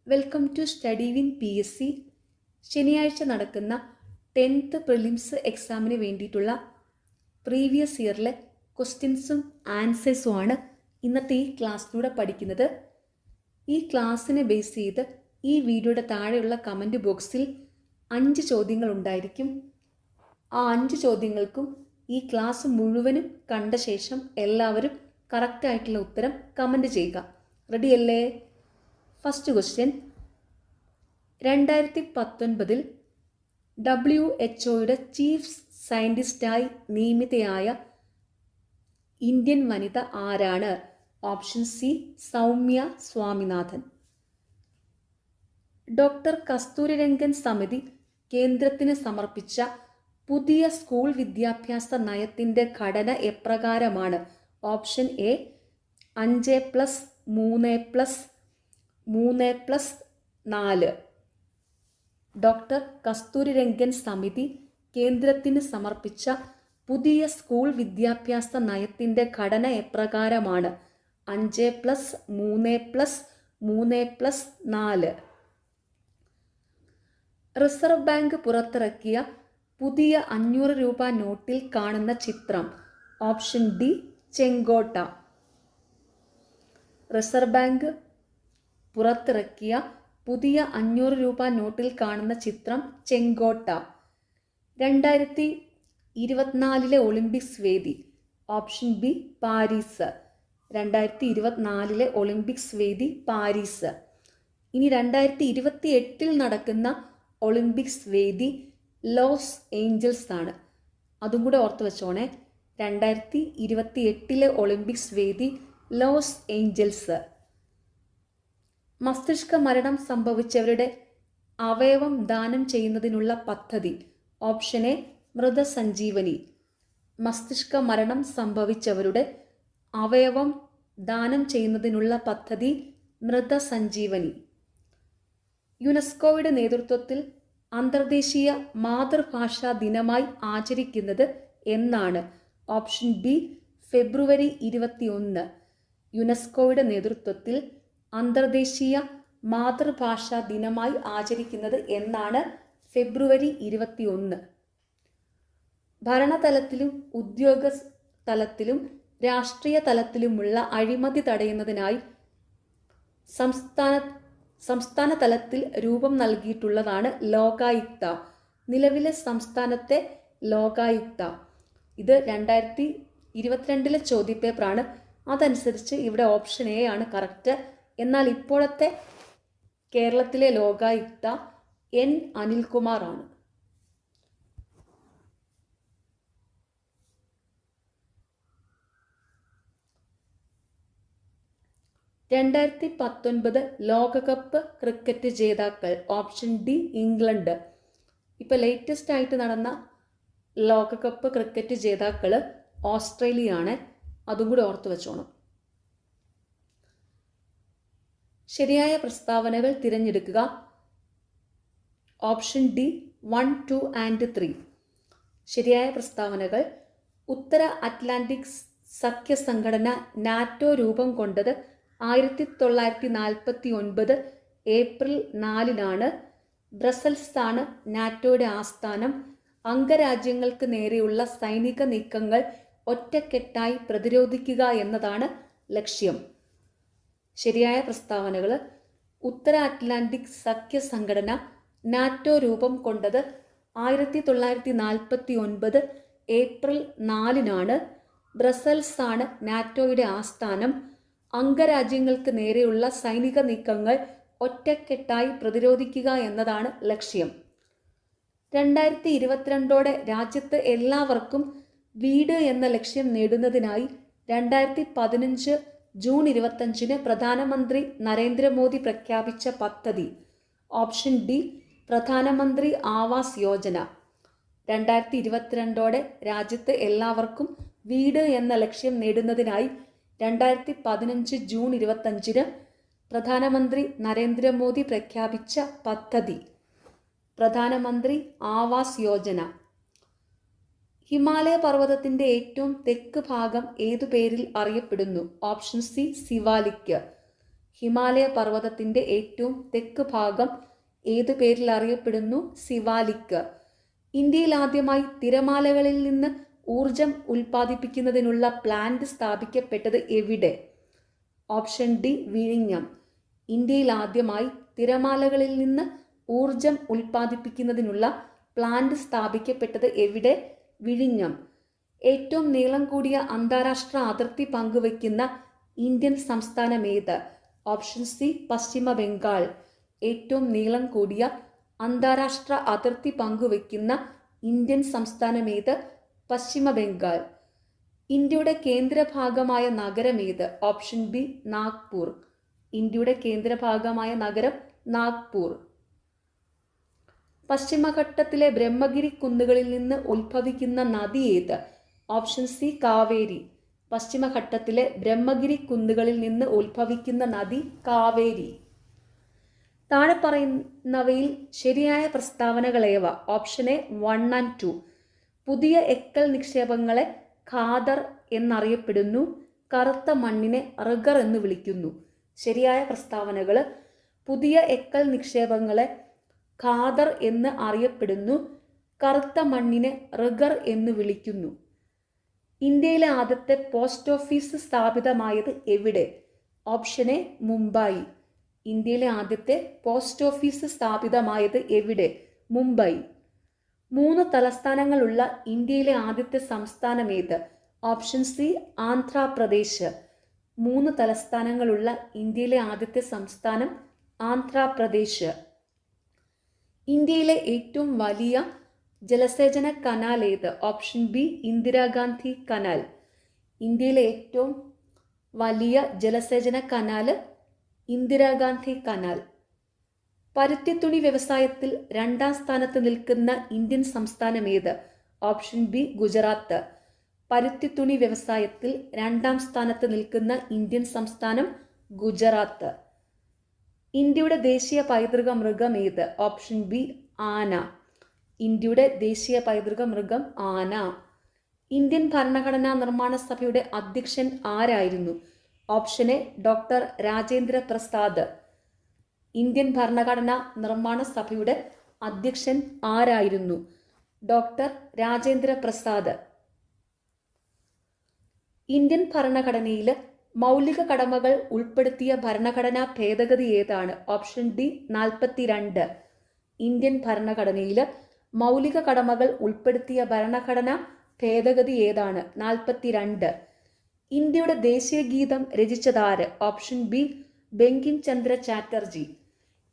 Welcome to study win PSC. ശനിയാഴ്ച നടക്കുന്ന 10th prelims എക്സാമിന് വേണ്ടിയിട്ടുള്ള പ്രീവിയസ് ഇയറിലെ ക്വസ്റ്റ്യൻസും ആൻസേഴ്സുമാണ് ഇന്നത്തെ ഈ ക്ലാസ്സിലൂടെ പഠിക്കുന്നത്. ഈ ക്ലാസ്സിനെ ബേസ് ചെയ്ത് ഈ വീഡിയോയുടെ താഴെയുള്ള കമൻറ്റ് ബോക്സിൽ 5 ചോദ്യങ്ങൾ ഉണ്ടായിരിക്കും. ആ 5 ചോദ്യങ്ങൾക്കും ഈ ക്ലാസ് മുഴുവനും കണ്ട ശേഷം എല്ലാവരും കറക്റ്റായിട്ടുള്ള ഉത്തരം കമൻറ്റ് ചെയ്യുക. റെഡിയല്ലേ? ഫസ്റ്റ് ക്വസ്റ്റ്യൻ, 2019 WHO ചീഫ് സയൻറ്റിസ്റ്റായി നിയമിതയായ ഇന്ത്യൻ വനിത ആരാണ്? Option C Soumya Swaminathan. Doctor Kasturirangan സമിതി കേന്ദ്രത്തിന് സമർപ്പിച്ച പുതിയ സ്കൂൾ വിദ്യാഭ്യാസ നയത്തിൻ്റെ ഘടന എപ്രകാരമാണ്? Option A 5+3+3+4. ഡോക്ടർ കസ്തൂരിരംഗൻ സമിതി കേന്ദ്രത്തിന് സമർപ്പിച്ച പുതിയ സ്കൂൾ വിദ്യാഭ്യാസ നയത്തിൻ്റെ ഘടന എപ്രകാരമാണ്? 5+3+3+4. റിസർവ് ബാങ്ക് പുറത്തിറക്കിയ പുതിയ 500 രൂപ നോട്ടിൽ കാണുന്ന ചിത്രം? ഓപ്ഷൻ ഡി ചെങ്കോട്ട. റിസർവ് ബാങ്ക് പുറത്തിറക്കിയ പുതിയ 500 രൂപ നോട്ടിൽ കാണുന്ന ചിത്രം ചെങ്കോട്ട. 2024 ഒളിമ്പിക്സ് വേദി? Option B Paris. 2024 ഒളിമ്പിക്സ് വേദി പാരീസ്. ഇനി 2028 നടക്കുന്ന ഒളിമ്പിക്സ് വേദി ലോസ് ഏഞ്ചൽസ് ആണ്. അതും കൂടെ ഓർത്ത് വെച്ചോണേ. 2028 ഒളിമ്പിക്സ് വേദി ലോസ് ഏഞ്ചൽസ്. മസ്തിഷ്ക മരണം സംഭവിച്ചവരുടെ അവയവം ദാനം ചെയ്യുന്നതിനുള്ള പദ്ധതി? ഓപ്ഷൻ എ മൃതസഞ്ജീവനി. മസ്തിഷ്ക മരണം സംഭവിച്ചവരുടെ അവയവം ദാനം ചെയ്യുന്നതിനുള്ള പദ്ധതി മൃതസഞ്ജീവനി. യുനെസ്കോയുടെ നേതൃത്വത്തിൽ അന്തർദേശീയ മാതൃഭാഷാ ദിനമായി ആചരിക്കുന്നത് എന്നാണ്? ഓപ്ഷൻ ബി ഫെബ്രുവരി 21. യുനെസ്കോയുടെ നേതൃത്വത്തിൽ അന്തർദേശീയ മാതൃഭാഷാ ദിനമായി ആചരിക്കുന്നത് എന്നാണ്? ഫെബ്രുവരി 21. ഭരണതലത്തിലും ഉദ്യോഗ തലത്തിലും രാഷ്ട്രീയ തലത്തിലുമുള്ള അഴിമതി തടയുന്നതിനായി സംസ്ഥാന തലത്തിൽ രൂപം നൽകിയിട്ടുള്ളതാണ് ലോകായുക്ത. നിലവിലെ സംസ്ഥാനത്തെ ലോകായുക്ത. ഇത് 2022 ചോദ്യപേപ്പറാണ്. അതനുസരിച്ച് ഇവിടെ ഓപ്ഷൻ എ ആണ് കറക്റ്റ്. എന്നാൽ ഇപ്പോഴത്തെ കേരളത്തിലെ ലോകായുക്ത N അനിൽകുമാർ ആണ്. ലോകകപ്പ് ക്രിക്കറ്റ് ജേതാക്കൾ? Option D England. ഇപ്പോൾ ലേറ്റസ്റ്റ് ആയിട്ട് നടന്ന ലോകകപ്പ് ക്രിക്കറ്റ് ജേതാക്കൾ ഓസ്ട്രേലിയ ആണ്. അതും കൂടി ഓർത്തു വെച്ചോണം. ശരിയായ പ്രസ്താവനകൾ തിരഞ്ഞെടുക്കുക. Option D 1, 2 and 3. ശരിയായ പ്രസ്താവനകൾ: ഉത്തര അറ്റ്ലാന്റിക് സഖ്യ സംഘടന നാറ്റോ രൂപം കൊണ്ടത് 1949 ഏപ്രിൽ 4 ബ്രസൽസാണ് നാറ്റോയുടെ ആസ്ഥാനം. അംഗരാജ്യങ്ങൾക്ക് നേരെയുള്ള സൈനിക നീക്കങ്ങൾ ഒറ്റക്കെട്ടായി പ്രതിരോധിക്കുക എന്നതാണ് ലക്ഷ്യം. ശരിയായ പ്രസ്താവനകൾ: ഉത്തര അറ്റ്ലാന്റിക് സഖ്യ സംഘടന നാറ്റോ രൂപം കൊണ്ടത് 1949 ഏപ്രിൽ 4 ബ്രസൽസാണ് നാറ്റോയുടെ ആസ്ഥാനം. അംഗരാജ്യങ്ങൾക്ക് നേരെയുള്ള സൈനിക നീക്കങ്ങൾ ഒറ്റക്കെട്ടായി പ്രതിരോധിക്കുക എന്നതാണ് ലക്ഷ്യം. 2022 രാജ്യത്ത് എല്ലാവർക്കും വീട് എന്ന ലക്ഷ്യം നേടുന്നതിനായി 2015 ജൂൺ 25 പ്രധാനമന്ത്രി നരേന്ദ്രമോദി പ്രഖ്യാപിച്ച പദ്ധതി? ഓപ്ഷൻ ഡി പ്രധാനമന്ത്രി ആവാസ് യോജന. 2022 രാജ്യത്ത് എല്ലാവർക്കും വീട് എന്ന ലക്ഷ്യം നേടുന്നതിനായി 2015 ജൂൺ 25 പ്രധാനമന്ത്രി നരേന്ദ്രമോദി പ്രഖ്യാപിച്ച പദ്ധതി? പ്രധാനമന്ത്രി ആവാസ് യോജന. ഹിമാലയ പർവ്വതത്തിൻ്റെ ഏറ്റവും തെക്ക് ഭാഗം ഏതു പേരിൽ അറിയപ്പെടുന്നു? Option C Siwalik. ഹിമാലയ പർവ്വതത്തിൻ്റെ ഏറ്റവും തെക്ക് ഭാഗം ഏത് പേരിൽ അറിയപ്പെടുന്നു? സിവാലിക്. ഇന്ത്യയിൽ ആദ്യമായി തിരമാലകളിൽ നിന്ന് ഊർജം ഉൽപ്പാദിപ്പിക്കുന്നതിനുള്ള പ്ലാന്റ് സ്ഥാപിക്കപ്പെട്ടത് എവിടെ? ഓപ്ഷൻ ഡി വിഴിഞ്ഞം. ഇന്ത്യയിൽ ആദ്യമായി തിരമാലകളിൽ നിന്ന് ഊർജം ഉൽപ്പാദിപ്പിക്കുന്നതിനുള്ള പ്ലാന്റ് സ്ഥാപിക്കപ്പെട്ടത് എവിടെ? വിഴിഞ്ഞം. ഏറ്റവും നീളം കൂടിയ അന്താരാഷ്ട്ര അതിർത്തി പങ്കുവയ്ക്കുന്ന ഇന്ത്യൻ സംസ്ഥാനമേത്? ഓപ്ഷൻ സി പശ്ചിമ ബംഗാൾ. ഏറ്റവും നീളം കൂടിയ അന്താരാഷ്ട്ര അതിർത്തി പങ്കുവയ്ക്കുന്ന ഇന്ത്യൻ സംസ്ഥാനമേത്? പശ്ചിമ ബംഗാൾ. ഇന്ത്യയുടെ കേന്ദ്രഭാഗമായ നഗരമേത്? Option B Nagpur. ഇന്ത്യയുടെ കേന്ദ്രഭാഗമായ നഗരം നാഗ്പൂർ. പശ്ചിമഘട്ടത്തിലെ ബ്രഹ്മഗിരി കുന്നുകളിൽ നിന്ന് ഉത്ഭവിക്കുന്ന നദി ഏത്? Option C Kaveri. പശ്ചിമഘട്ടത്തിലെ ബ്രഹ്മഗിരി കുന്നുകളിൽ നിന്ന് ഉത്ഭവിക്കുന്ന നദി കാവേരി. താഴെ പറയുന്നവയിൽ ശരിയായ പ്രസ്താവനകളേവ? Option A 1 and 2. പുതിയ എക്കൽ നിക്ഷേപങ്ങളെ ഖാദർ എന്നറിയപ്പെടുന്നു. കറുത്ത മണ്ണിനെ റിഗർ എന്ന് വിളിക്കുന്നു. ശരിയായ പ്രസ്താവനകൾ: പുതിയ എക്കൽ നിക്ഷേപങ്ങളെ ഖാദർ എന്ന് അറിയപ്പെടുന്നു. കറുത്ത മണ്ണിനെ റിഗർ എന്ന് വിളിക്കുന്നു. ഇന്ത്യയിലെ ആദ്യത്തെ പോസ്റ്റ് ഓഫീസ് സ്ഥാപിതമായത് എവിടെ? Option A Mumbai. ഇന്ത്യയിലെ ആദ്യത്തെ പോസ്റ്റ് ഓഫീസ് സ്ഥാപിതമായത് എവിടെ? മുംബൈ. 3 തലസ്ഥാനങ്ങളുള്ള ഇന്ത്യയിലെ ആദ്യത്തെ സംസ്ഥാനം ഏത്? Option C Andhra Pradesh. 3 തലസ്ഥാനങ്ങളുള്ള ഇന്ത്യയിലെ ആദ്യത്തെ സംസ്ഥാനം ആന്ധ്രാപ്രദേശ്. ഇന്ത്യയിലെ ഏറ്റവും വലിയ ജലസേചന കനാൽ ഏത്? Option B Indira Gandhi canal. ഇന്ത്യയിലെ ഏറ്റവും വലിയ ജലസേചന കനാൽ ഇന്ദിരാഗാന്ധി കനാൽ. പരുത്തിത്തുണി വ്യവസായത്തിൽ 2ാം സ്ഥാനത്ത് നിൽക്കുന്ന ഇന്ത്യൻ സംസ്ഥാനം ഏത്? Option B Gujarat. പരുത്തിത്തുണി വ്യവസായത്തിൽ 2ാം സ്ഥാനത്ത് നിൽക്കുന്ന ഇന്ത്യൻ സംസ്ഥാനം ഗുജറാത്ത്. ഇന്ത്യയുടെ ദേശീയ പൈതൃക മൃഗം ഏത്? ഓപ്ഷൻ ബി ആന. ഇന്ത്യയുടെ ദേശീയ പൈതൃക മൃഗം ആന. ഇന്ത്യൻ ഭരണഘടനാ നിർമ്മാണ സഭയുടെ അധ്യക്ഷൻ ആരായിരുന്നു? Option A doctor Rajendra Prasad. Indian ഭരണഘടനാ നിർമ്മാണ സഭയുടെ അധ്യക്ഷൻ ആരായിരുന്നു? ഡോക്ടർ രാജേന്ദ്ര പ്രസാദ്. ഇന്ത്യൻ ഭരണഘടനയിൽ മൗലിക കടമകൾ ഉൾപ്പെടുത്തിയ ഭരണഘടനാ ഭേദഗതി ഏതാണ്? Option D 42. ഇന്ത്യൻ ഭരണഘടനയിൽ മൗലിക കടമകൾ ഉൾപ്പെടുത്തിയ ഭരണഘടനാ ഭേദഗതി ഏതാണ്? 42. ഇന്ത്യയുടെ ദേശീയ ഗീതം രചിച്ചതാര്? Option B Bankim Chandra Chatterjee.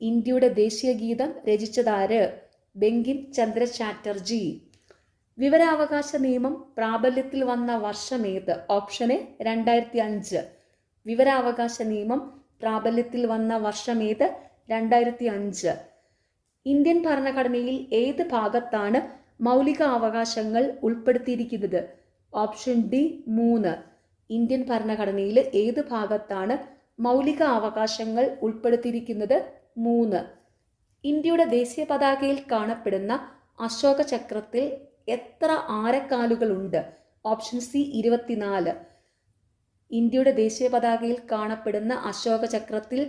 ഇന്ത്യയുടെ ദേശീയ ഗീതം രചിച്ചതാര്? ബങ്കിം ചന്ദ്ര ചാറ്റർജി. വിവരാവകാശ നിയമം പ്രാബല്യത്തിൽ വന്ന വർഷമേത്? Option A 2005. വിവരാവകാശ നിയമം പ്രാബല്യത്തിൽ വന്ന വർഷമേത്? 2005. ഇന്ത്യൻ ഭരണഘടനയിൽ ഏത് ഭാഗത്താണ് മൗലിക അവകാശങ്ങൾ ഉൾപ്പെടുത്തിയിരിക്കുന്നത്? Option D 3. ഇന്ത്യൻ ഭരണഘടനയിൽ ഏത് ഭാഗത്താണ് മൗലിക അവകാശങ്ങൾ ഉൾപ്പെടുത്തിയിരിക്കുന്നത്? 3. ഇന്ത്യയുടെ ദേശീയ പതാകയിൽ കാണപ്പെടുന്ന അശോക ചക്രത്തിൽ എത്ര ആരക്കാലുകളുണ്ട്? Option C 24. ഇന്ത്യയുടെ ദേശീയ പതാകയിൽ കാണപ്പെടുന്ന അശോക ചക്രത്തിൽ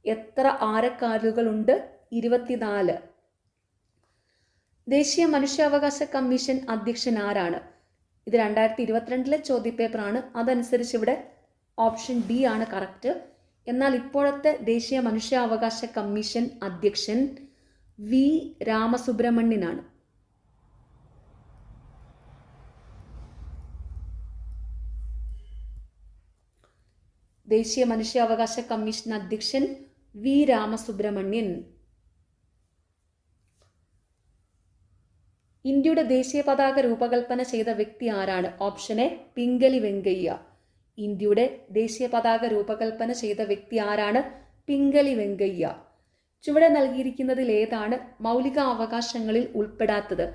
എത്ര ആരക്കാലുകളുണ്ട്? 24. ദേശീയ മനുഷ്യാവകാശ കമ്മീഷൻ അധ്യക്ഷൻ ആരാണ്? ഇത് 2022 ചോദ്യപേപ്പറാണ്. അതനുസരിച്ച് ഇവിടെ ഓപ്ഷൻ ഡി ആണ് കറക്റ്റ്. എന്നാൽ ഇപ്പോഴത്തെ ദേശീയ മനുഷ്യാവകാശ കമ്മീഷൻ അധ്യക്ഷൻ വി രാമസുബ്രഹ്മണ്യനാണ്. ദേശീയ മനുഷ്യാവകാശ കമ്മീഷൻ അധ്യക്ഷൻ വി രാമസുബ്രഹ്മണ്യൻ. ഇന്ത്യയുടെ ദേശീയ പതാക രൂപകൽപ്പന ചെയ്ത വ്യക്തി ആരാണ്? Option A Pingali Venkaiah. ഇന്ത്യയുടെ ദേശീയ പതാക രൂപകൽപ്പന ചെയ്ത വ്യക്തി ആരാണ്? പിംഗലി വെങ്കയ്യ. ചുവടെ നൽകിയിരിക്കുന്നതിൽ ഏതാണ് മൗലിക അവകാശങ്ങളിൽ ഉൾപ്പെടാത്തത്?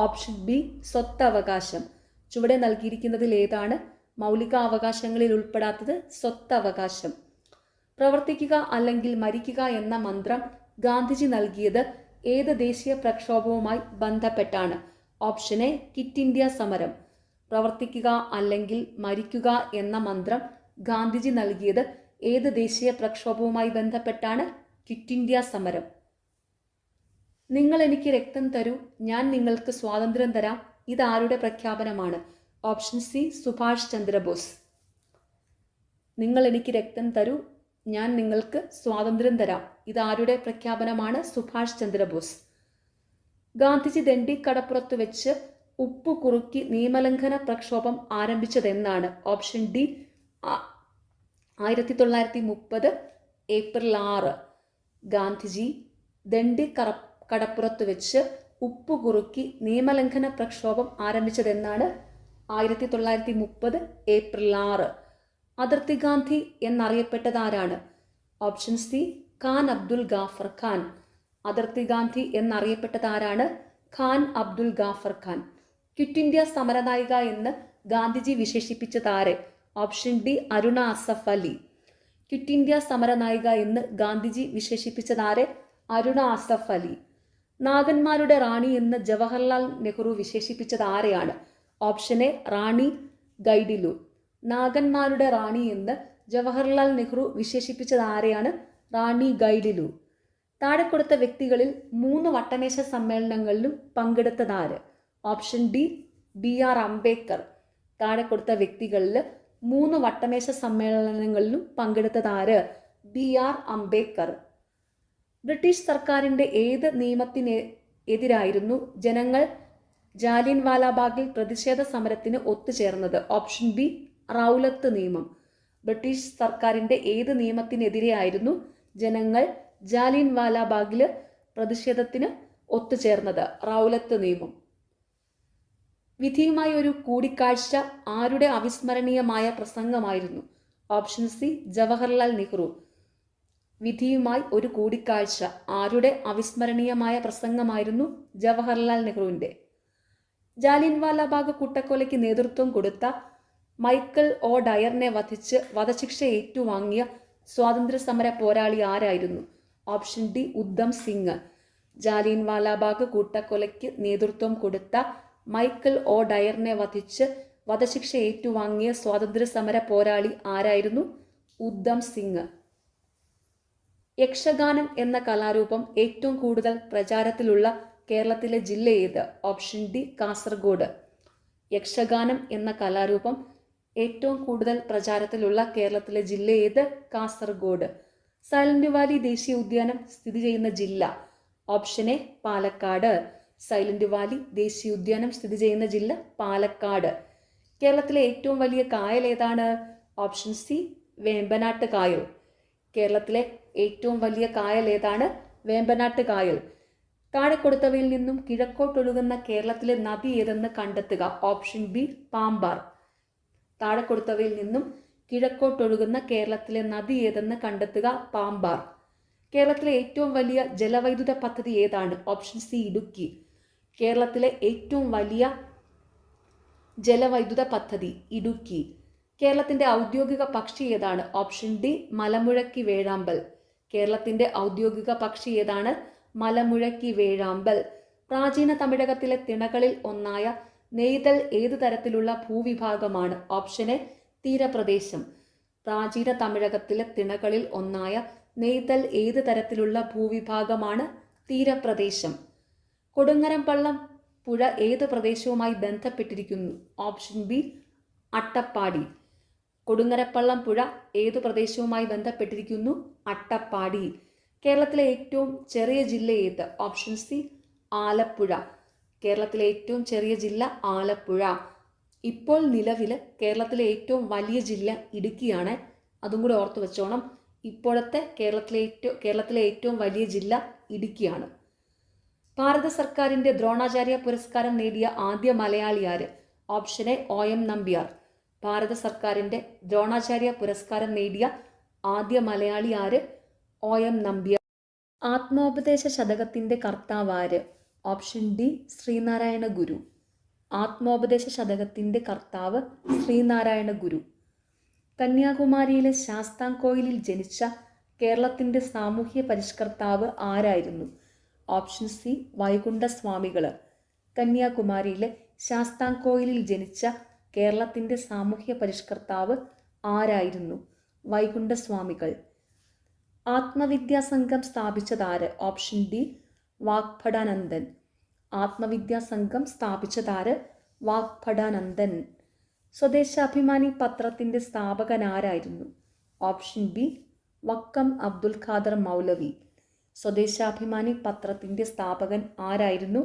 ഓപ്ഷൻ ബി സ്വത്തവകാശം. ചുവടെ നൽകിയിരിക്കുന്നതിൽ ഏതാണ് മൗലിക അവകാശങ്ങളിൽ ഉൾപ്പെടാത്തത്? സ്വത്തവകാശം. പ്രവർത്തിക്കുക അല്ലെങ്കിൽ മരിക്കുക എന്ന മന്ത്രം ഗാന്ധിജി നൽകിയത് ഏത് ദേശീയ പ്രക്ഷോഭവുമായി ബന്ധപ്പെട്ടാണ്? ഓപ്ഷൻ എ ക്വിറ്റ് ഇന്ത്യ സമരം. പ്രവർത്തിക്കുക അല്ലെങ്കിൽ മരിക്കുക എന്ന മന്ത്രം ഗാന്ധിജി നൽകിയത് ഏത് ദേശീയ പ്രക്ഷോഭവുമായി ബന്ധപ്പെട്ടാണ്? ക്വിറ്റ് ഇന്ത്യ സമരം. നിങ്ങൾ എനിക്ക് രക്തം തരൂ, ഞാൻ നിങ്ങൾക്ക് സ്വാതന്ത്ര്യം തരാം, ഇതാരുടെ പ്രഖ്യാപനമാണ്? Option C, Subhash Chandrabose. നിങ്ങൾ എനിക്ക് രക്തം തരൂ, ഞാൻ നിങ്ങൾക്ക് സ്വാതന്ത്ര്യം തരാം, ഇതാരുടെ പ്രഖ്യാപനമാണ്? സുഭാഷ് ചന്ദ്രബോസ്. ഗാന്ധിജി ദണ്ഡി കടപ്പുറത്ത് വെച്ച് ഉപ്പു കുറുക്കി നിയമലംഘന പ്രക്ഷോഭം ആരംഭിച്ചതെന്നാണ്? Option D, 1930 April 6. Gandhiji Dandi കടപ്പുറത്ത് വെച്ച് ഉപ്പു കുറുക്കി നിയമലംഘന പ്രക്ഷോഭം ആരംഭിച്ചതെന്നാണ്? 1930 ഏപ്രിൽ 6. അതിർത്തി ഗാന്ധി എന്നറിയപ്പെട്ടതാരാണ്? Option C, Khan Abdul Ghaffar Khan. അതിർത്തി ഗാന്ധി എന്നറിയപ്പെട്ടതാരാണ്? ഖാൻ അബ്ദുൽ ഗാഫർ ഖാൻ. ക്വിറ്റ് ഇന്ത്യ സമരനായിക എന്ന് ഗാന്ധിജി വിശേഷിപ്പിച്ചതാരെ? Option D, Aruna Asaf Ali. Quit India സമരനായിക എന്ന് ഗാന്ധിജി വിശേഷിപ്പിച്ചതാരെ? അരുണ അസഫ് അലി. നാഗന്മാരുടെ റാണി എന്ന് ജവഹർലാൽ നെഹ്റു വിശേഷിപ്പിച്ചത് ആരെയാണ്? ഓപ്ഷൻ എ, റാണി ഗൈഡിലു. നാഗന്മാരുടെ റാണി എന്ന് ജവഹർലാൽ നെഹ്റു വിശേഷിപ്പിച്ചത് ആരെയാണ്? റാണി ഗൈഡിലു. താഴെ കൊടുത്ത വ്യക്തികളിൽ 3 വട്ടമേശ സമ്മേളനങ്ങളിലും പങ്കെടുത്തതാര്? Option D, BR Ambedkar. താഴെ കൊടുത്ത വ്യക്തികളിൽ 3 വട്ടമേശ സമ്മേളനങ്ങളിലും പങ്കെടുത്തതാര്? BR അംബേദ്കർ. ബ്രിട്ടീഷ് സർക്കാരിൻ്റെ ഏത് നിയമത്തിനെതിരായിരുന്നു ജനങ്ങൾ ജാലിയൻവാലാബാഗിൽ പ്രതിഷേധ സമരത്തിന് ഒത്തുചേർന്നത്? ഓപ്ഷൻ ബി, റൗലത്ത് നിയമം. ബ്രിട്ടീഷ് സർക്കാരിൻ്റെ ഏത് നിയമത്തിനെതിരെയായിരുന്നു ജനങ്ങൾ ജാലിയൻവാലാബാഗിൽ പ്രതിഷേധത്തിന് ഒത്തുചേർന്നത്? റൗലത്ത് നിയമം. വിധിയുമായി ഒരു കൂടിക്കാഴ്ച ആരുടെ അവിസ്മരണീയമായ പ്രസംഗമായിരുന്നു? Option C, Jawaharlal Nehru. വിധിയുമായി ഒരു കൂടിക്കാഴ്ച ആരുടെ അവിസ്മരണീയമായ പ്രസംഗമായിരുന്നു? ജവഹർലാൽ നെഹ്റുവിൻ്റെ. ജാലിയൻവാലാബാഗ് കൂട്ടക്കൊലയ്ക്ക് നേതൃത്വം കൊടുത്ത മൈക്കൽ ഒ ഡയറിനെ വധിച്ച് വധശിക്ഷ ഏറ്റുവാങ്ങിയ സ്വാതന്ത്ര്യസമര പോരാളി ആരായിരുന്നു? Option D, Udham Singh. ജാലിയൻവാലാബാഗ് കൂട്ടക്കൊലയ്ക്ക് നേതൃത്വം കൊടുത്ത മൈക്കൽ ഒ ഡയറിനെ വധിച്ച് വധശിക്ഷ ഏറ്റുവാങ്ങിയ സ്വാതന്ത്ര്യസമര പോരാളി ആരായിരുന്നു? ഉദ്ധം സിംഗ്. യക്ഷഗാനം എന്ന കലാരൂപം ഏറ്റവും കൂടുതൽ പ്രചാരത്തിലുള്ള കേരളത്തിലെ ജില്ല ഏത്? Option D, Kasaragod. യക്ഷഗാനം എന്ന കലാരൂപം ഏറ്റവും കൂടുതൽ പ്രചാരത്തിലുള്ള കേരളത്തിലെ ജില്ല ഏത്? കാസർഗോഡ്. സൈലന്റ് വാലി ദേശീയ ഉദ്യാനം സ്ഥിതി ചെയ്യുന്ന ജില്ല? Option A, Palakkad. Silent Valley ദേശീയ ഉദ്യാനം സ്ഥിതി ചെയ്യുന്ന ജില്ല പാലക്കാട്. കേരളത്തിലെ ഏറ്റവും വലിയ കായൽ ഏതാണ്? ഓപ്ഷൻ സി, വേമ്പനാട്ട് കായൽ. കേരളത്തിലെ ഏറ്റവും വലിയ കായൽ ഏതാണ്? വേമ്പനാട്ട് കായൽ. താഴെ കൊടുത്തവയിൽ നിന്നും കിഴക്കോട്ടൊഴുകുന്ന കേരളത്തിലെ നദി ഏതെന്ന് കണ്ടെത്തുക. Option B, Pambar. താഴെ കൊടുത്തവയിൽ നിന്നും കിഴക്കോട്ടൊഴുകുന്ന കേരളത്തിലെ നദി ഏതെന്ന് കണ്ടെത്തുക. പാമ്പാർ. കേരളത്തിലെ ഏറ്റവും വലിയ ജലവൈദ്യുത പദ്ധതി ഏതാണ്? Option C, Idukki. കേരളത്തിലെ ഏറ്റവും വലിയ ജലവൈദ്യുത പദ്ധതി ഇടുക്കി. കേരളത്തിൻ്റെ ഔദ്യോഗിക പക്ഷി ഏതാണ്? ഓപ്ഷൻ ഡി, മലമുഴക്കി വേഴാമ്പൽ. കേരളത്തിൻ്റെ ഔദ്യോഗിക പക്ഷി ഏതാണ്? മലമുഴക്കി വേഴാമ്പൽ. പ്രാചീന തമിഴകത്തിലെ തിണകളിൽ ഒന്നായ നെയ്തൽ ഏത് തരത്തിലുള്ള ഭൂവിഭാഗമാണ്? Option A, തീരപ്രദേശം. പ്രാചീന തമിഴകത്തിലെ തിണകളിൽ ഒന്നായ നെയ്തൽ ഏത് തരത്തിലുള്ള ഭൂവിഭാഗമാണ്? തീരപ്രദേശം. കൊടുങ്ങരപ്പള്ളം പുഴ ഏത് പ്രദേശവുമായി ബന്ധപ്പെട്ടിരിക്കുന്നു? Option B, Attappadi. കൊടുങ്ങരപ്പള്ളം പുഴ ഏതു പ്രദേശവുമായി ബന്ധപ്പെട്ടിരിക്കുന്നു? അട്ടപ്പാടി. കേരളത്തിലെ ഏറ്റവും ചെറിയ ജില്ല ഏത്? Option C, Alappuzha. കേരളത്തിലെ ഏറ്റവും ചെറിയ ജില്ല ആലപ്പുഴ. ഇപ്പോൾ നിലവിൽ കേരളത്തിലെ ഏറ്റവും വലിയ ജില്ല ഇടുക്കിയാണ്. അതും കൂടി ഓർത്തു വെച്ചോണം. ഇപ്പോഴത്തെ കേരളത്തിലെ ഏറ്റവും വലിയ ജില്ല ഇടുക്കിയാണ്. ഭാരത സർക്കാരിൻ്റെ ദ്രോണാചാര്യ പുരസ്കാരം നേടിയ ആദ്യ മലയാളി ആര്? Option A, OM Nambiar. Bharata സർക്കാരിൻ്റെ ദ്രോണാചാര്യ പുരസ്കാരം നേടിയ ആദ്യ മലയാളി ആര്? OM നമ്പ്യാർ. ആത്മോപദേശ ശതകത്തിൻ്റെ കർത്താവ് ആര്? ഓപ്ഷൻ ഡി, ശ്രീനാരായണ ഗുരു. ആത്മോപദേശ ശതകത്തിൻ്റെ കർത്താവ് ശ്രീനാരായണ ഗുരു. കന്യാകുമാരിയിലെ ശാസ്താംകോയിലിൽ ജനിച്ച കേരളത്തിൻ്റെ സാമൂഹ്യ പരിഷ്കർത്താവ് ആരായിരുന്നു? Option C, വൈകുണ്ഠസ്വാമികൾ. കന്യാകുമാരിയിലെ ശാസ്താംകോയിലിൽ ജനിച്ച കേരളത്തിൻ്റെ സാമൂഹ്യ പരിഷ്കർത്താവ് ആരായിരുന്നു? വൈകുണ്ഠസ്വാമികൾ. ആത്മവിദ്യാസംഘം സ്ഥാപിച്ചതാര്? Option D Vagbhatanandan. ആത്മവിദ്യാസംഘം സ്ഥാപിച്ചതാര്? വാഗ്ഭടാനന്ദൻ. സ്വദേശാഭിമാനി പത്രത്തിൻ്റെ സ്ഥാപകനാരായിരുന്നു? Option B Vakkom Abdul Khader Moulavi. സ്വദേശാഭിമാനി പത്രത്തിൻ്റെ സ്ഥാപകൻ ആരായിരുന്നു?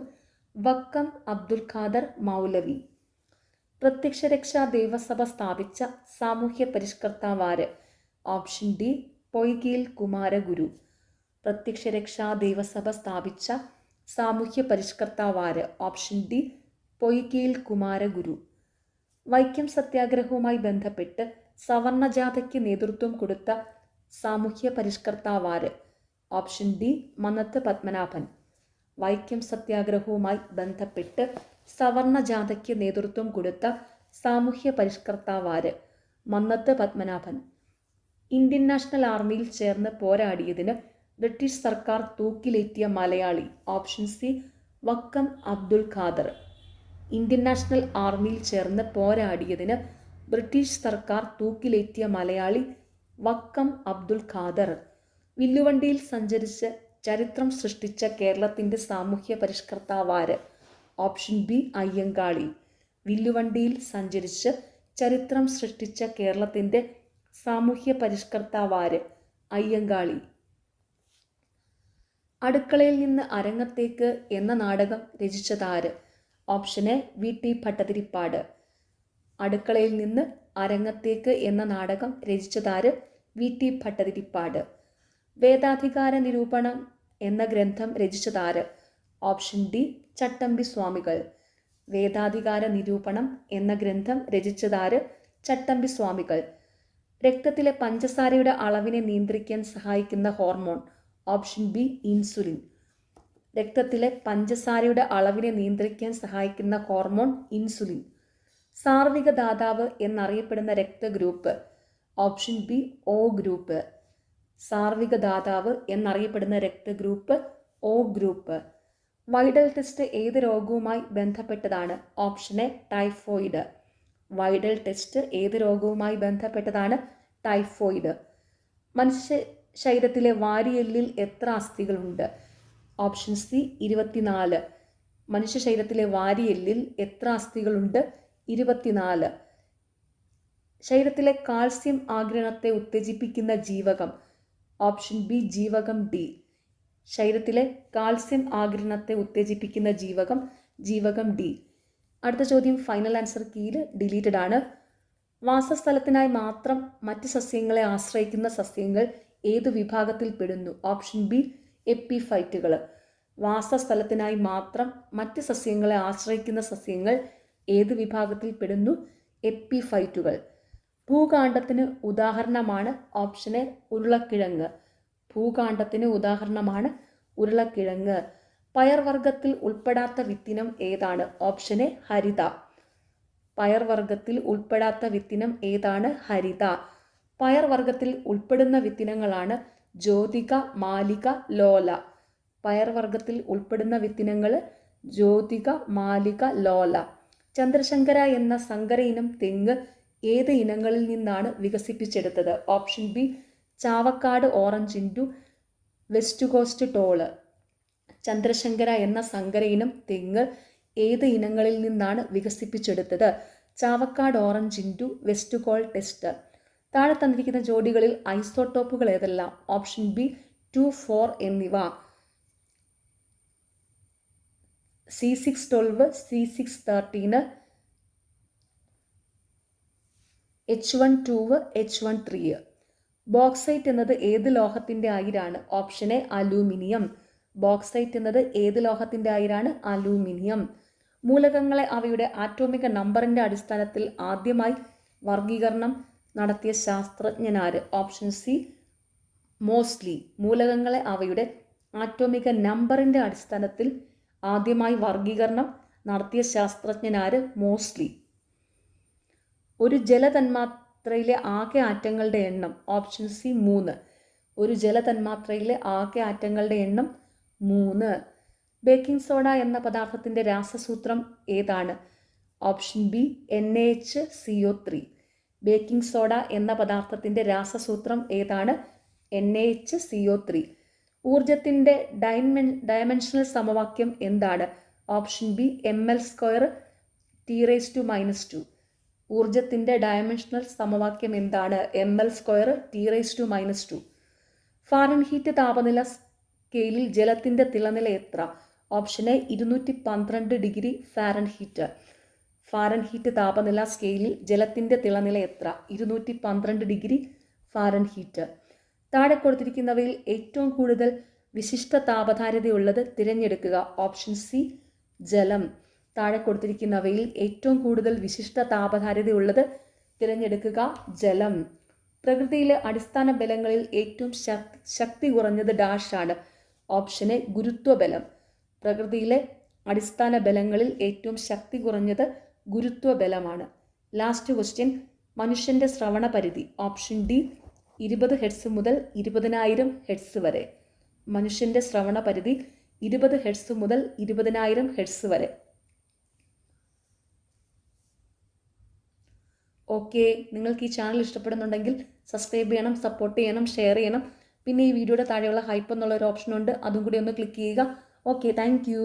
വക്കം അബ്ദുൽ ഖാദർ മൗലവി. പ്രത്യക്ഷരക്ഷാ ദേവസഭ സ്ഥാപിച്ച സാമൂഹ്യ പരിഷ്കർത്താവാര്? Option D Poikayil Kumaraguru. പ്രത്യക്ഷരക്ഷാ ദേവസഭ സ്ഥാപിച്ച സാമൂഹ്യ പരിഷ്കർത്താവാര്? Option D Poikayil Kumaraguru. വൈക്കം സത്യാഗ്രഹവുമായി ബന്ധപ്പെട്ട് സവർണജാഥയ്ക്ക് നേതൃത്വം കൊടുത്ത സാമൂഹ്യ പരിഷ്കർത്താവാര്? Option D Mannath Padmanabhan. വൈക്കം സത്യാഗ്രഹവുമായി ബന്ധപ്പെട്ട് സവർണജാഥയ്ക്ക് നേതൃത്വം കൊടുത്ത സാമൂഹ്യ പരിഷ്കർത്താവാര്? മന്നത്ത് പത്മനാഭൻ. ഇന്ത്യൻ നാഷണൽ ആർമിയിൽ ചേർന്ന് പോരാടിയതിന് ബ്രിട്ടീഷ് സർക്കാർ തൂക്കിലേറ്റിയ Malayali? Option C Vakkom Abdul Khader. Indian national ആർമിയിൽ ചേർന്ന് പോരാടിയതിന് ബ്രിട്ടീഷ് സർക്കാർ തൂക്കിലേറ്റിയ മലയാളി? വക്കം അബ്ദുൽ ഖാദർ. വില്ലുവണ്ടിയിൽ സഞ്ചരിച്ച് ചരിത്രം സൃഷ്ടിച്ച കേരളത്തിൻ്റെ സാമൂഹ്യ പരിഷ്കർത്താവാര്? Option B Ayyankali. വില്ലുവണ്ടിയിൽ സഞ്ചരിച്ച് ചരിത്രം സൃഷ്ടിച്ച കേരളത്തിൻ്റെ സാമൂഹ്യ പരിഷ്കർത്താവാര്? അയ്യങ്കാളി. അടുക്കളയിൽ നിന്ന് അരങ്ങത്തേക്ക് എന്ന നാടകം രചിച്ചതാര്? Option A V T Bhattathiripad. അടുക്കളയിൽ നിന്ന് അരങ്ങത്തേക്ക് എന്ന നാടകം രചിച്ചതാര്? V T Bhattathiripad. വേദാധികാര നിരൂപണം എന്ന ഗ്രന്ഥം രചിച്ചതാര്? ഓപ്ഷൻ ഡി ചട്ടമ്പി സ്വാമികൾ. വേദാധികാര നിരൂപണം എന്ന ഗ്രന്ഥം രചിച്ചതാര്? ചട്ടമ്പി സ്വാമികൾ. രക്തത്തിലെ പഞ്ചസാരയുടെ അളവിനെ നിയന്ത്രിക്കാൻ സഹായിക്കുന്ന ഹോർമോൺ? Option B insulin. രക്തത്തിലെ പഞ്ചസാരയുടെ അളവിനെ നിയന്ത്രിക്കാൻ സഹായിക്കുന്ന ഹോർമോൺ ഇൻസുലിൻ. സാർവിക ദാതാവ് എന്നറിയപ്പെടുന്ന രക്തഗ്രൂപ്പ്? Option B O group. സാർവിക ദാതാവ് എന്നറിയപ്പെടുന്ന രക്തഗ്രൂപ്പ് ഒ ഗ്രൂപ്പ്. വൈഡൽ ടെസ്റ്റ് ഏത് രോഗവുമായി ബന്ധപ്പെട്ടതാണ്? Option A typhoid. Widal test ഏത് രോഗവുമായി ബന്ധപ്പെട്ടതാണ്? ടൈഫോയിഡ്. മനുഷ്യ ശരീരത്തിലെ വാരിയെല്ലിൽ എത്ര അസ്ഥികളുണ്ട്? Option C 24. മനുഷ്യ ശരീരത്തിലെ വാരിയെല്ലിൽ എത്ര അസ്ഥികളുണ്ട്? 24. ശരീരത്തിലെ കാൽസ്യം ആഗിരണത്തെ ഉത്തേജിപ്പിക്കുന്ന ജീവകം? ഓപ്ഷൻ ബി ജീവകം ഡി. ശരീരത്തിലെ കാൽസ്യം ആഗിരണത്തെ ഉത്തേജിപ്പിക്കുന്ന ജീവകം ഡി. അടുത്ത ചോദ്യം ഫൈനൽ ആൻസർ കീയിൽ ഡിലീറ്റഡ് ആണ്. വാസസ്ഥലത്തിനായി മാത്രം മറ്റ് സസ്യങ്ങളെ ആശ്രയിക്കുന്ന സസ്യങ്ങൾ ഏതു വിഭാഗത്തിൽ പെടുന്നു? Option B എപ്പിഫൈറ്റുകൾ. വാസസ്ഥലത്തിനായി മാത്രം മറ്റ് സസ്യങ്ങളെ ആശ്രയിക്കുന്ന സസ്യങ്ങൾ ഏത് വിഭാഗത്തിൽ പെടുന്നു? എപ്പിഫൈറ്റുകൾ. ഭൂകാണ്ഡത്തിന് ഉദാഹരണമാണ്? ഓപ്ഷൻ എ ഉരുളക്കിഴങ്ങ്. ഭൂകാണ്ഡത്തിന് ഉദാഹരണമാണ് ഉരുളക്കിഴങ്ങ്. പയർവർഗത്തിൽ ഉൾപ്പെടാത്ത വിത്തിനം ഏതാണ്? ഓപ്ഷൻ എ ഹരിത. പയർവർഗത്തിൽ ഉൾപ്പെടാത്ത വിത്തിനം ഏതാണ്? ഹരിത. പയർവർഗത്തിൽ ഉൾപ്പെടുന്ന വിത്തിനങ്ങളാണ് ജ്യോതിക, മാലിക, ലോല. പയർവർഗത്തിൽ ഉൾപ്പെടുന്ന വിത്തിനങ്ങൾ ജ്യോതിക, മാലിക, ലോല. ചന്ദ്രശങ്കര എന്ന സങ്കര ഇനം തെങ്ങ് ഏത് ഇനങ്ങളിൽ നിന്നാണ് വികസിപ്പിച്ചെടുത്തത്? ഓപ്ഷൻ ബി ചാവക്കാട് ഓറഞ്ച് ഇൻഡു വെസ്റ്റ് കോസ്റ്റ് ടോള്. ചന്ദ്രശങ്കര എന്ന സങ്കര ഇനം തെങ്ങ് ഏത് ഇനങ്ങളിൽ നിന്നാണ് വികസിപ്പിച്ചെടുത്തത്? ചാവക്കാട് ഓറഞ്ച് ഇൻഡു വെസ്റ്റ് കോൾ ടെസ്റ്റ്. താഴെ തന്നിരിക്കുന്ന ജോഡികളിൽ ഐസോട്ടോപ്പുകൾ ഏതെല്ലാം? ഓപ്ഷൻ ബി 2, 4 എന്നിവ. C612, C613, H12, H13. Bauxite എന്നത് ഏത് ലോഹത്തിൻ്റെ അയിരാണ്? Option A aluminium. ബോക്സൈറ്റ് എന്നത് ഏത് ലോഹത്തിൻ്റെ അയിരാണ്? അലൂമിനിയം. മൂലകങ്ങളെ അവയുടെ ആറ്റോമിക നമ്പറിൻ്റെ അടിസ്ഥാനത്തിൽ ആദ്യമായി വർഗീകരണം നടത്തിയ ശാസ്ത്രജ്ഞനാര്? Option C Moseley. മൂലകങ്ങളെ അവയുടെ ആറ്റോമിക നമ്പറിൻ്റെ അടിസ്ഥാനത്തിൽ ആദ്യമായി വർഗീകരണം നടത്തിയ ശാസ്ത്രജ്ഞനാര്? മോസ്ലി. ഒരു ജലതന്മാത്രയിലെ ആകെ ആറ്റങ്ങളുടെ എണ്ണം? Option C 3. ഒരു ജലതന്മാത്രയിലെ ആകെ ആറ്റങ്ങളുടെ എണ്ണം 3. ബേക്കിംഗ് സോഡ എന്ന പദാർത്ഥത്തിൻ്റെ രാസസൂത്രം ഏതാണ്? Option B NaHCO3. Baking soda എന്ന പദാർത്ഥത്തിൻ്റെ രാസസൂത്രം ഏതാണ്? NaHCO3. ഊർജത്തിൻ്റെ ഡയമെൻഷണൽ സമവാക്യം എന്താണ്? Option B ml² T⁻². ഊർജത്തിൻ്റെ dimensional സമവാക്യം എന്താണ്? ml² T⁻². ഫാരൻഹീറ്റ് താപനില സ്കെയിലിൽ ജലത്തിൻ്റെ തിളനില എത്ര? Option A 212 degree Fahrenheit. Fahrenheit താപനില സ്കെയിലിൽ ജലത്തിൻ്റെ തിളനില എത്ര? 212 ഡിഗ്രി ഫാരൻഹീറ്റ്. താഴെ കൊടുത്തിരിക്കുന്നവയിൽ ഏറ്റവും കൂടുതൽ വിശിഷ്ട താപധാരിതയുള്ളത് തിരഞ്ഞെടുക്കുക. ഓപ്ഷൻ സി ജലം. താഴെ കൊടുത്തിരിക്കുന്നവയിൽ ഏറ്റവും കൂടുതൽ വിശിഷ്ട താപധാരിതയുള്ളത് തിരഞ്ഞെടുക്കുക. ജലം. പ്രകൃതിയിലെ അടിസ്ഥാന ബലങ്ങളിൽ ഏറ്റവും ശക്തി കുറഞ്ഞത് ഡാഷാണ്. Option A ഗുരുത്വബലം. പ്രകൃതിയിലെ അടിസ്ഥാന ബലങ്ങളിൽ ഏറ്റവും ശക്തി കുറഞ്ഞത് ഗുരുത്വബലമാണ്. ലാസ്റ്റ് ക്വസ്റ്റ്യൻ, മനുഷ്യൻ്റെ ശ്രവണ പരിധി. ഓപ്ഷൻ ഡി 20 ഹെർട്സ് മുതൽ 20,000 ഹെർട്സ് വരെ. മനുഷ്യൻ്റെ ശ്രവണ പരിധി 20 ഹെർട്സ് മുതൽ 20,000 ഹെർട്സ് വരെ. ഓക്കെ, നിങ്ങൾക്ക് ഈ ചാനൽ ഇഷ്ടപ്പെടുന്നുണ്ടെങ്കിൽ സബ്സ്ക്രൈബ് ചെയ്യണം, സപ്പോർട്ട് ചെയ്യണം, ഷെയർ ചെയ്യണം. പിന്നെ ഈ വീഡിയോയുടെ താഴെയുള്ള ഹൈപ്പ് എന്നുള്ള ഒരു ഓപ്ഷൻ ഉണ്ട്, അതും കൂടി ഒന്ന് ക്ലിക്ക് ചെയ്യുക. Okay, thank you.